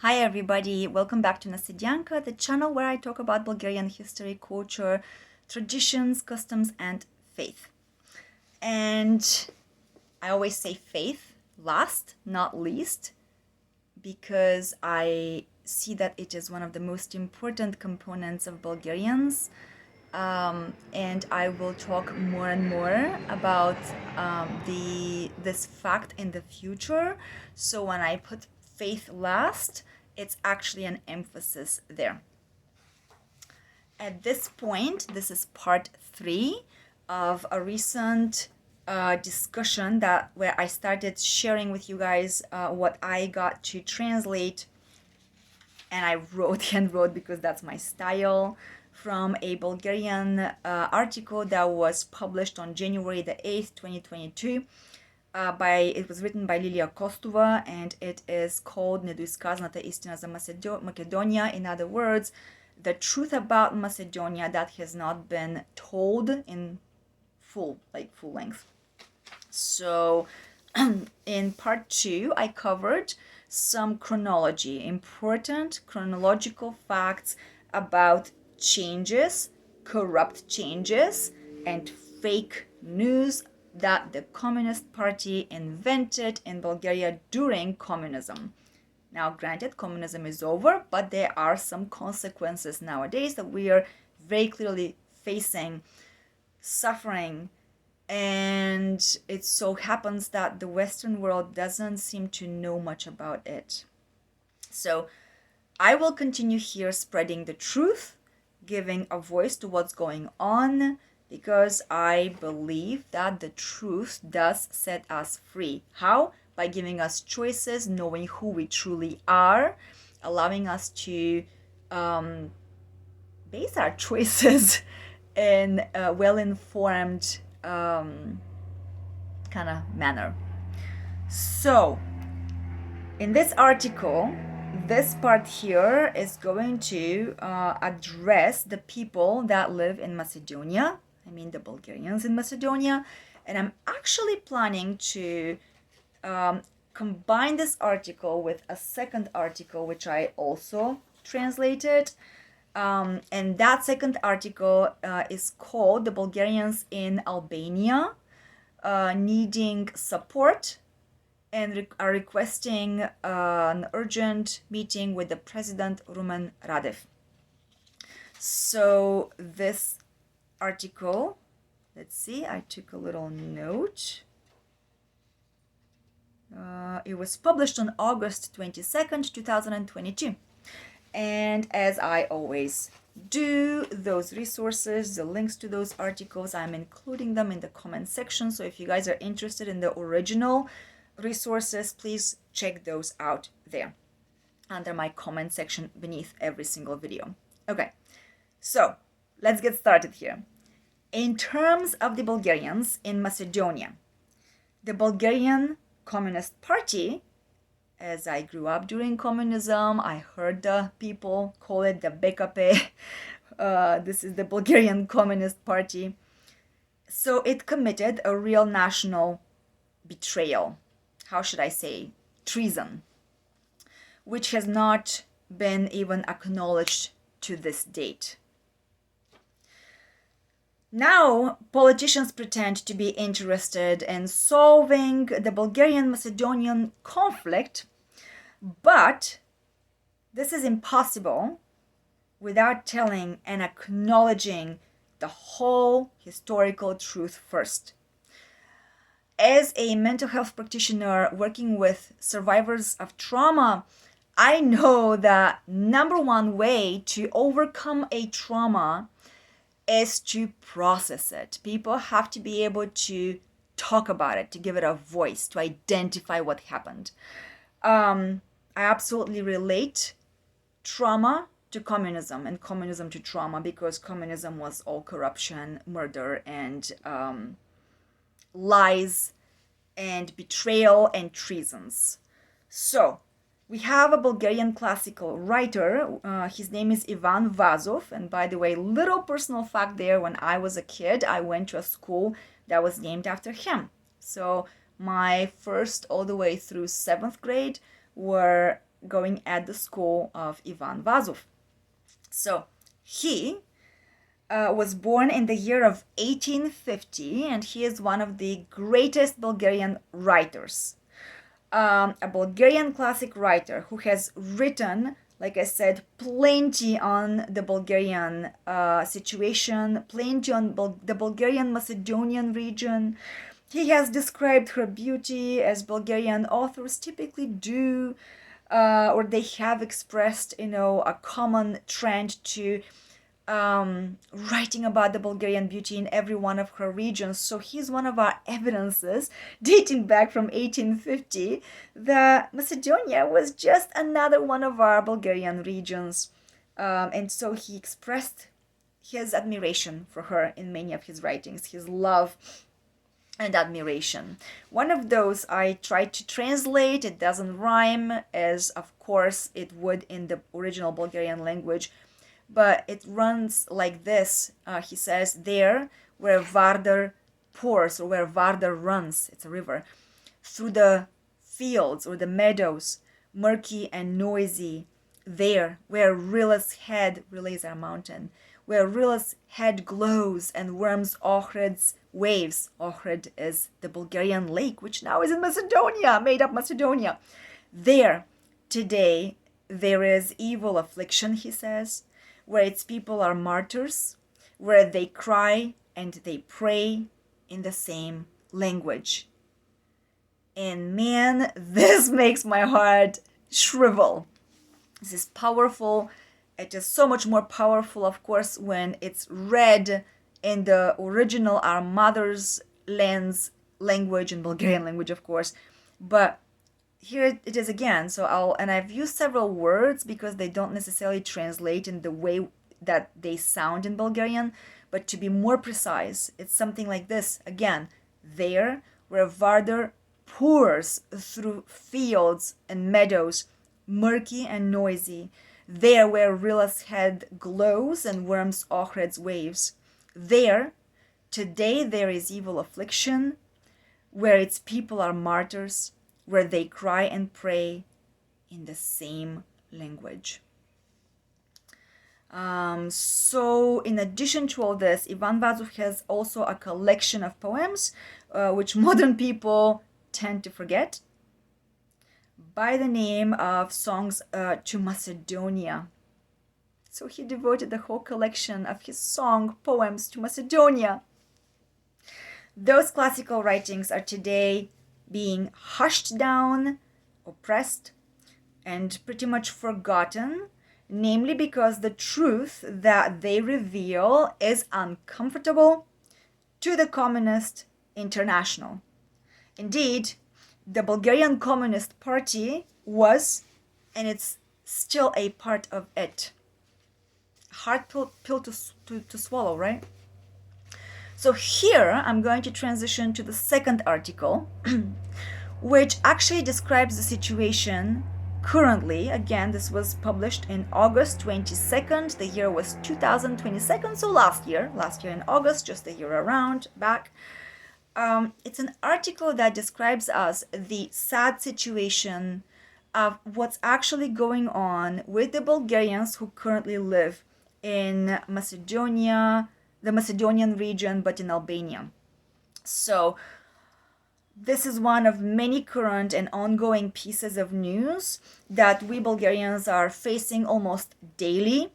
Hi everybody, welcome back to Nasedianka, the channel where I talk about Bulgarian history, culture, traditions, customs, and faith. And I always say faith last, not least, because I see that it is one of the most important components of Bulgarians. And I will talk more and more about this fact in the future. So when I put faith last, it's actually an emphasis there. At this point, this is part 3 of a recent discussion where I started sharing with you guys what I got to translate, and I hand wrote because that's my style, from a Bulgarian article that was published on January the 8th, 2022. It was written by Лилия Костова, and it is called Недоизказаната, Истина за Macedonia. In other words, the truth about Macedonia that has not been told in full length. So in part 2, I covered some important chronological facts about changes, corrupt changes, and fake news that the Communist Party invented in Bulgaria during communism. Now, granted, communism is over, but there are some consequences nowadays that we are very clearly facing, suffering, and it so happens that the Western world doesn't seem to know much about it. So I will continue here spreading the truth, giving a voice to what's going on, because I believe that the truth does set us free. How? By giving us choices, knowing who we truly are, allowing us to base our choices in a well-informed kind of manner. So, in this article, this part here is going to address the people that live in Macedonia. I mean the Bulgarians in Macedonia. And I'm actually planning to combine this article with a second article, which I also translated. And that second article is called The Bulgarians in Albania Needing Support and are requesting an urgent meeting with the president, Rumen Radев. So this article, let's see, I took a little note. It was published on August 22nd, 2022. And as I always do, those resources, the links to those articles, I'm including them in the comment section. So if you guys are interested in the original resources, please check those out there under my comment section beneath every single video. Okay, so let's get started here. In terms of the Bulgarians in Macedonia, the Bulgarian Communist Party, as I grew up during communism, I heard the people call it the BKP. This is the Bulgarian Communist Party. So it committed a real national betrayal. How should I say? Treason, which has not been even acknowledged to this date. Now, politicians pretend to be interested in solving the Bulgarian-Macedonian conflict, but this is impossible without telling and acknowledging the whole historical truth first. As a mental health practitioner working with survivors of trauma, I know that number one way to overcome a trauma is to process it. People have to be able to talk about it, to give it a voice, to identify what happened. I absolutely relate trauma to communism and communism to trauma, because communism was all corruption, murder, and lies and betrayal and treasons. So we have a Bulgarian classical writer. His name is Ivan Vazov. And by the way, little personal fact there, when I was a kid, I went to a school that was named after him. So my first all the way through 7th grade were going at the school of Ivan Vazov. So he was born in the year of 1850, and he is one of the greatest Bulgarian writers. A Bulgarian classic writer who has written, like I said, plenty on the Bulgarian situation, plenty on the Bulgarian Macedonian region. He has described her beauty as Bulgarian authors typically do, or they have expressed, a common trend to writing about the Bulgarian beauty in every one of her regions. So he's one of our evidences dating back from 1850 that Macedonia was just another one of our Bulgarian regions. And so he expressed his admiration for her in many of his writings, his love and admiration. One of those I tried to translate. It doesn't rhyme, as of course it would in the original Bulgarian language, but it runs like this. He says, there where Vardar pours, or where Vardar runs, it's a river, through the fields or the meadows, murky and noisy, there where Rila's head, Rila is our mountain, where Rila's head glows and worms Ohrid's waves. Ohrid is the Bulgarian lake, which now is in Macedonia, made up Macedonia. There, today, there is evil affliction, he says, where its people are martyrs, where they cry and they pray in the same language. And man, this makes my heart shrivel. This is powerful. It is so much more powerful, of course, when it's read in the original, our mother's land's language, in Bulgarian language, of course. But here it is again. So I've used several words because they don't necessarily translate in the way that they sound in Bulgarian. But to be more precise, it's something like this. Again, there where Vardar pours through fields and meadows, murky and noisy. There where Rila's head glows and worms Ohrid's waves. There, today there is evil affliction, where its people are martyrs, where they cry and pray in the same language. So in addition to all this, Ivan Vazov has also a collection of poems, which modern people tend to forget, by the name of Songs to Macedonia. So he devoted the whole collection of his song poems to Macedonia. Those classical writings are today being hushed down, oppressed, and pretty much forgotten, namely because the truth that they reveal is uncomfortable to the Communist International. Indeed, the Bulgarian Communist Party was, and it's still a part of it. Hard pill to swallow, right? So here I'm going to transition to the second article, which actually describes the situation currently. Again, this was published in August 22nd. The year was 2022, so last year in August, just a year around back. It's an article that describes us the sad situation of what's actually going on with the Bulgarians who currently live in Macedonia, the Macedonian region, but in Albania. So this is one of many current and ongoing pieces of news that we Bulgarians are facing almost daily,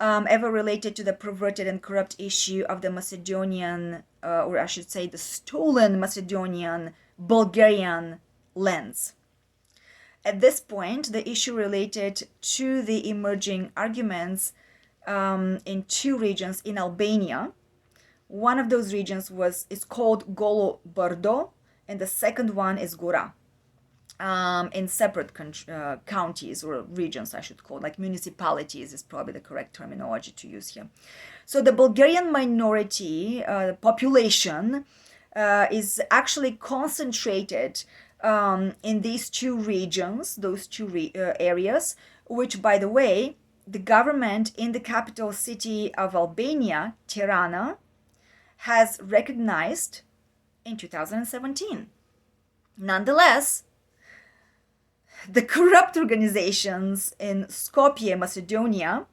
ever related to the perverted and corrupt issue of the Macedonian, or I should say the stolen Macedonian Bulgarian lands. At this point, the issue related to the emerging arguments in two regions in Albania. One of those regions is called Golo Brdo, and the second one is Gora, in separate counties or regions, I should call, like municipalities is probably the correct terminology to use here. So the Bulgarian minority, population, is actually concentrated in these two regions, those two areas, which, by the way, the government in the capital city of Albania, Tirana, has recognized in 2017. Nonetheless, the corrupt organizations in Skopje, Macedonia,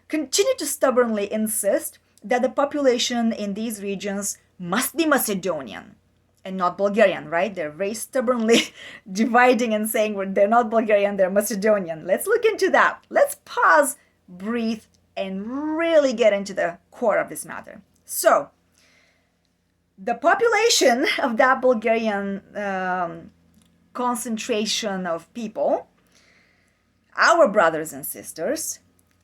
continue to stubbornly insist that the population in these regions must be Macedonian and not Bulgarian, right? They're very stubbornly dividing and saying they're not Bulgarian, they're Macedonian. Let's look into that. Let's pause, breathe, and really get into the core of this matter. So, the population of that Bulgarian concentration of people, our brothers and sisters,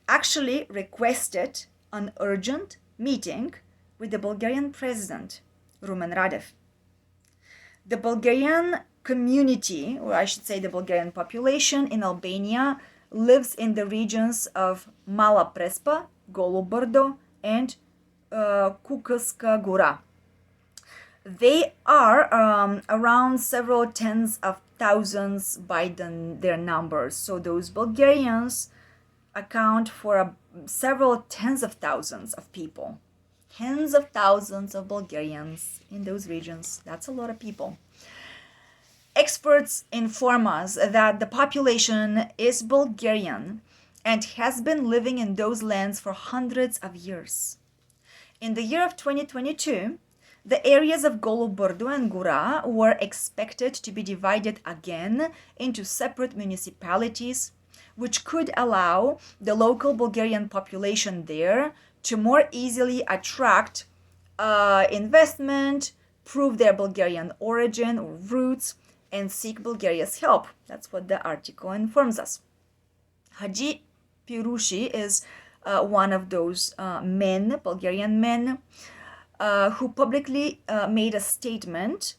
actually requested an urgent meeting with the Bulgarian president, Rumen Radев. The Bulgarian community, or I should say the Bulgarian population in Albania, lives in the regions of Mala Prespa, Golo Brdo, and Kukëska Gora. They are around several tens of thousands by their numbers. So those Bulgarians account for several tens of thousands of people. Tens of thousands of Bulgarians in those regions. That's a lot of people. Experts inform us that the population is Bulgarian and has been living in those lands for hundreds of years. In the year of 2022, the areas of Golo Brdo and Gora were expected to be divided again into separate municipalities, which could allow the local Bulgarian population there to more easily attract investment, prove their Bulgarian origin or roots, and seek Bulgaria's help. That's what the article informs us. Haji Pirushi is one of those men, Bulgarian men, who publicly made a statement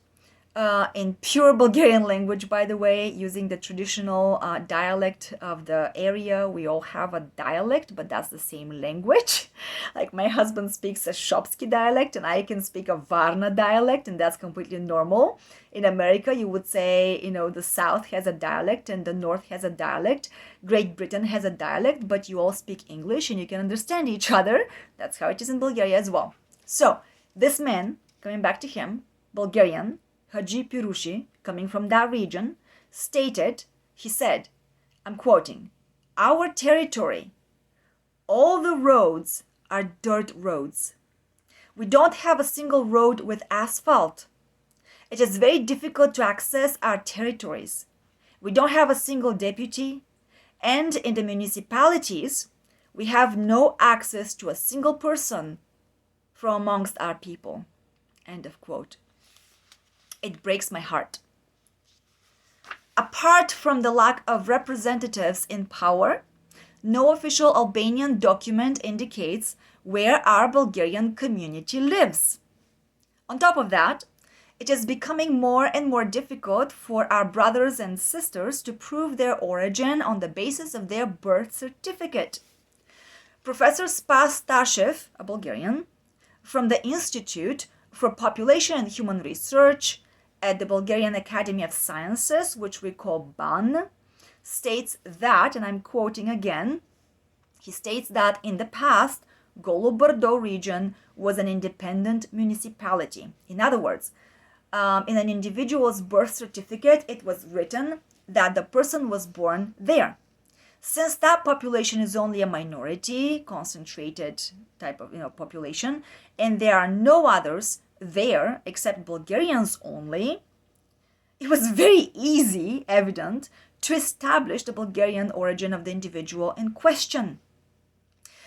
in pure Bulgarian language, by the way, using the traditional dialect of the area. We all have a dialect, but that's the same language. Like my husband speaks a Shopski dialect and I can speak a Varna dialect, and that's completely normal. In America, you would say, the South has a dialect and the North has a dialect. Great Britain has a dialect, but you all speak English and you can understand each other. That's how it is in Bulgaria as well. So, this man, coming back to him, Bulgarian, Haji Pirushi, coming from that region, he said, I'm quoting, "Our territory, all the roads are dirt roads. We don't have a single road with asphalt. It is very difficult to access our territories. We don't have a single deputy, and in the municipalities, we have no access to a single person from amongst our people." End of quote. It breaks my heart. Apart from the lack of representatives in power, no official Albanian document indicates where our Bulgarian community lives. On top of that, it is becoming more and more difficult for our brothers and sisters to prove their origin on the basis of their birth certificate. Professor Spas Tashev, a Bulgarian, from the Institute for Population and Human Research at the Bulgarian Academy of Sciences, which we call BAN, states that, and I'm quoting again, he states that in the past, Golo Brdo region was an independent municipality. In other words, in an individual's birth certificate, it was written that the person was born there. Since that population is only a minority, concentrated type of population, and there are no others there except Bulgarians only, it was very evident to establish the Bulgarian origin of the individual in question.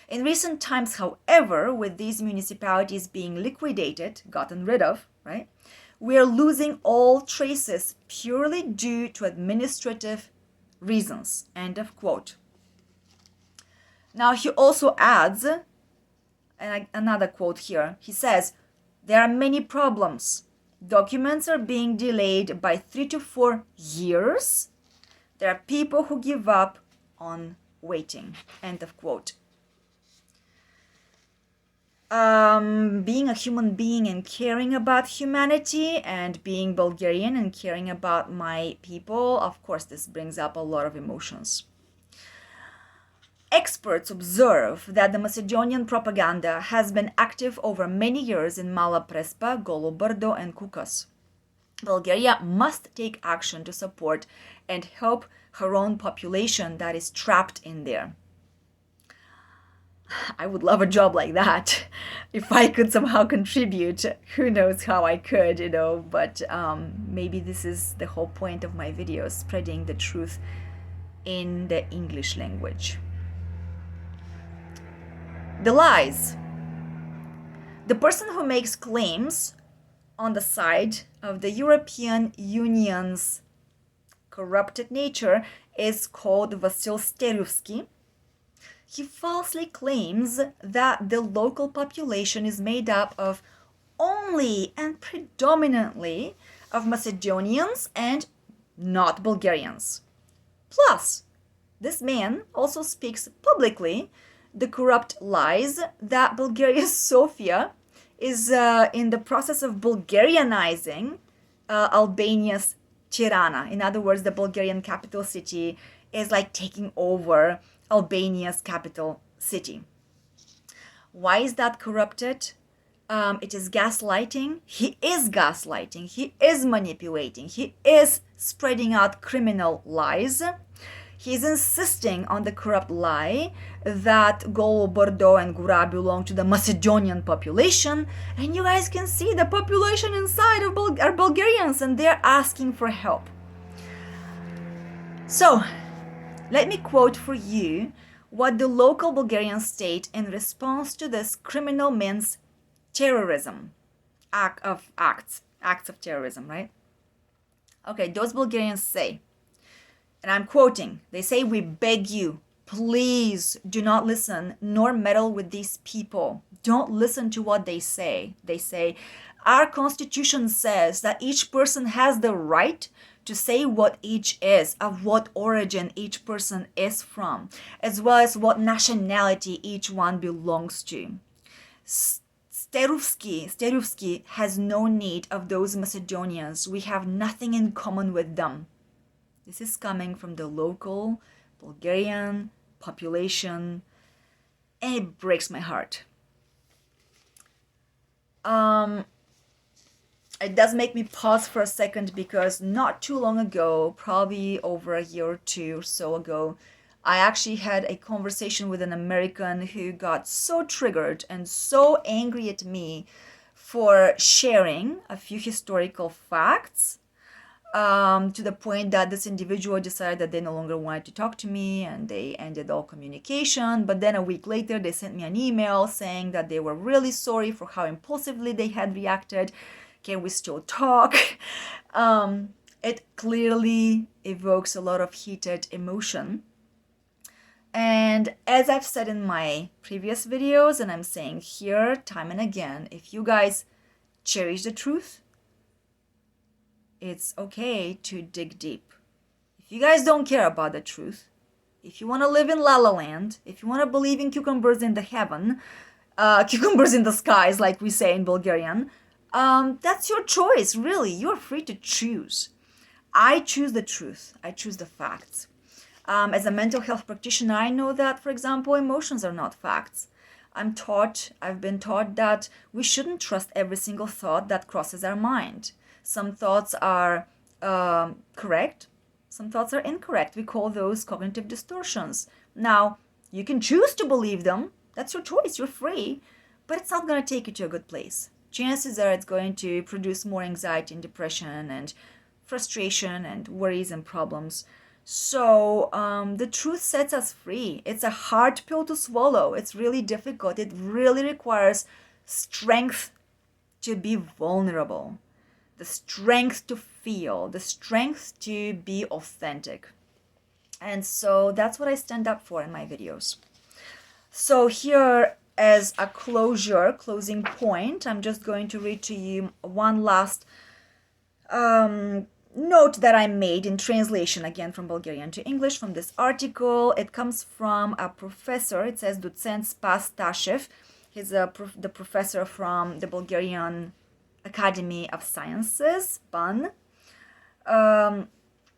In recent times, however, with these municipalities being liquidated, gotten rid of, right, we are losing all traces purely due to administrative reasons. End of quote. Now he also adds, and another quote here, he says, "There are many problems. Documents are being delayed by 3 to 4 years. There are people who give up on waiting." End of quote. Being a human being and caring about humanity, and being Bulgarian and caring about my people, of course, this brings up a lot of emotions. Experts observe that the Macedonian propaganda has been active over many years in Mala Prespa, Golo Brdo, and Kukës. Bulgaria must take action to support and help her own population that is trapped in there. I would love a job like that. If I could somehow contribute, who knows how I could, but maybe this is the whole point of my videos, spreading the truth in the English language. The lies. The person who makes claims on the side of the European Union's corrupted nature is called Vasil Sterovsky. He falsely claims that the local population is made up of only and predominantly of Macedonians and not Bulgarians. Plus, this man also speaks publicly the corrupt lies that Bulgaria's Sofia is in the process of Bulgarianizing Albania's Tirana. In other words, the Bulgarian capital city is like taking over Albania's capital city. Why is that corrupted? It is gaslighting. He is gaslighting. He is manipulating. He is spreading out criminal lies. He is insisting on the corrupt lie that Golo, Bordeaux, and Gura belong to the Macedonian population, and you guys can see the population inside are Bulgarians, and they're asking for help. So, let me quote for you what the local Bulgarian state, in response to this criminal man's terrorism, acts of terrorism, right? Okay, those Bulgarians say, and I'm quoting, they say, "We beg you, please do not listen nor meddle with these people. Don't listen to what they say." They say, "Our constitution says that each person has the right to say what each is, of what origin each person is from, as well as what nationality each one belongs to. Sterovsky has no need of those Macedonians. We have nothing in common with them." This is coming from the local Bulgarian population, and it breaks my heart. It does make me pause for a second, because not too long ago, probably over a year or two or so ago, I actually had a conversation with an American who got so triggered and so angry at me for sharing a few historical facts, to the point that this individual decided that they no longer wanted to talk to me, and they ended all communication. But then a week later, they sent me an email saying that they were really sorry for how impulsively they had reacted. Can we still talk? It clearly evokes a lot of heated emotion. And as I've said in my previous videos, and I'm saying here time and again, if you guys cherish the truth, it's okay to dig deep. If you guys don't care about the truth, if you want to live in La La Land, if you want to believe in cucumbers in the heaven, cucumbers in the skies, like we say in Bulgarian, that's your choice, really. You're free to choose. I choose the truth. I choose the facts. As a mental health practitioner, I know that, for example, emotions are not facts. I've been taught that we shouldn't trust every single thought that crosses our mind. Some thoughts are correct, some thoughts are incorrect. We call those cognitive distortions. Now, you can choose to believe them. That's your choice. You're free. But it's not going to take you to a good place. Chances are it's going to produce more anxiety and depression and frustration and worries and problems. So the truth sets us free. It's a hard pill to swallow. It's really difficult. It really requires strength to be vulnerable, the strength to feel, the strength to be authentic. And so that's what I stand up for in my videos. So here, as a closing point, I'm just going to read to you one last note that I made in translation, again from Bulgarian to English, from this article. It comes from a professor. It says Docent Spas Tashev. He's the professor from the Bulgarian Academy of Sciences, BAN.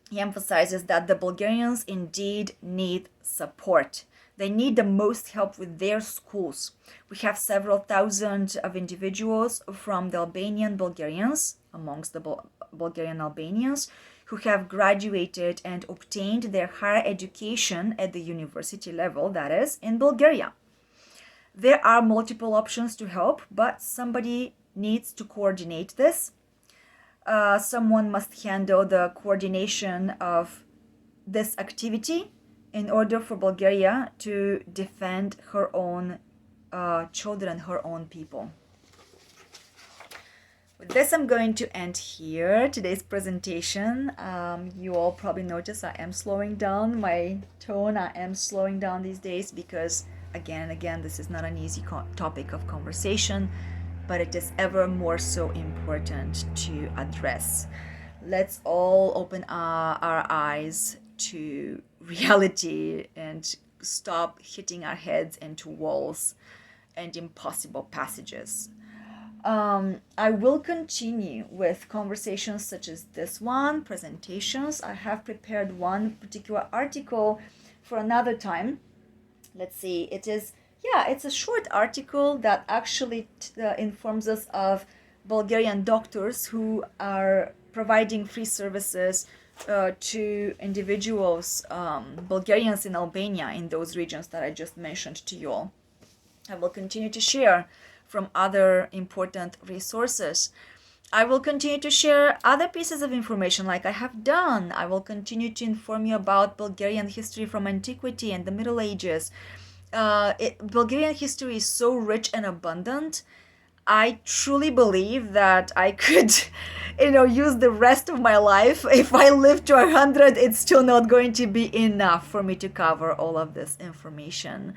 He emphasizes that the Bulgarians indeed need support. They need the most help with their schools. We have several thousand of individuals from the Albanian Bulgarians, amongst the Bulgarian Albanians, who have graduated and obtained their higher education at the university level, that is, in Bulgaria. There are multiple options to help, but somebody needs to coordinate this. Someone must handle the coordination of this activity in order for Bulgaria to defend her own children, her own people. With this, I'm going to end here today's presentation. You all probably notice I am slowing down my tone. I am slowing down these days because, again and again, this is not an easy topic of conversation, but it is ever more so important to address. Let's all open our eyes to reality and stop hitting our heads into walls and impossible passages. I will continue with conversations such as this one, presentations. I have prepared one particular article for another time. Let's see, it's a short article that actually informs us of Bulgarian doctors who are providing free services to individuals, Bulgarians in Albania, in those regions that I just mentioned to you all. I will continue to share from other important resources. I will continue to share other pieces of information like I have done. I will continue to inform you about Bulgarian history from antiquity and the Middle Ages. Bulgarian history is so rich and abundant. I truly believe that I could, use the rest of my life. If I live to 100, it's still not going to be enough for me to cover all of this information.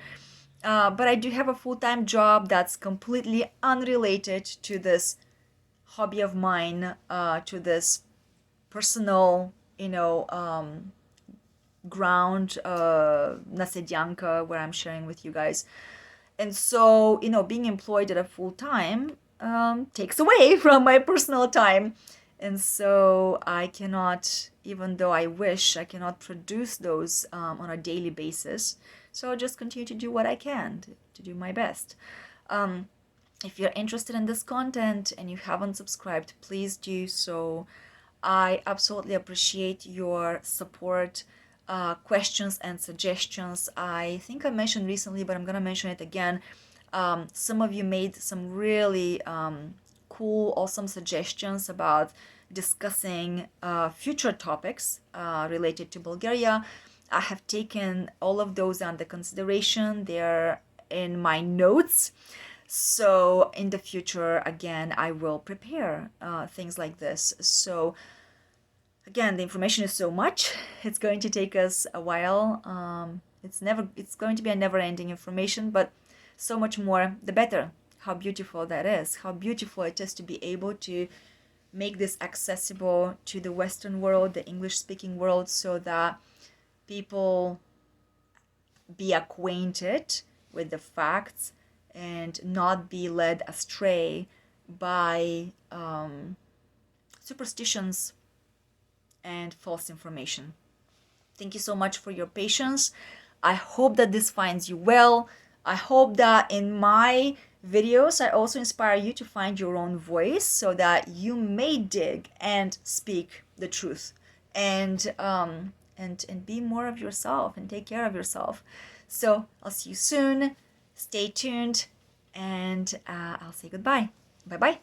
But I do have a full-time job that's completely unrelated to this hobby of mine, to this personal, ground, Nasedyanka, where I'm sharing with you guys. And so, being employed at a full-time takes away from my personal time. And so I cannot, even though I wish, I cannot produce those on a daily basis. So I'll just continue to do what I can, to do my best. If you're interested in this content and you haven't subscribed, please do so. I absolutely appreciate your support, questions and suggestions. I think I mentioned recently, but I'm going to mention it again. Some of you made some really cool, awesome suggestions about discussing future topics related to Bulgaria. I have taken all of those under consideration. They're in my notes. So in the future, again, I will prepare things like this. So again, the information is so much. It's going to take us a while. It's going to be a never-ending information, but so much more, the better. How beautiful that is. How beautiful it is to be able to make this accessible to the Western world, the English-speaking world, so that people be acquainted with the facts and not be led astray by superstitions and false information. Thank you so much for your patience. I hope that this finds you well. I hope that in my videos I also inspire you to find your own voice so that you may dig and speak the truth and be more of yourself and take care of yourself. So I'll see you soon. Stay tuned, and I'll say goodbye. Bye-bye.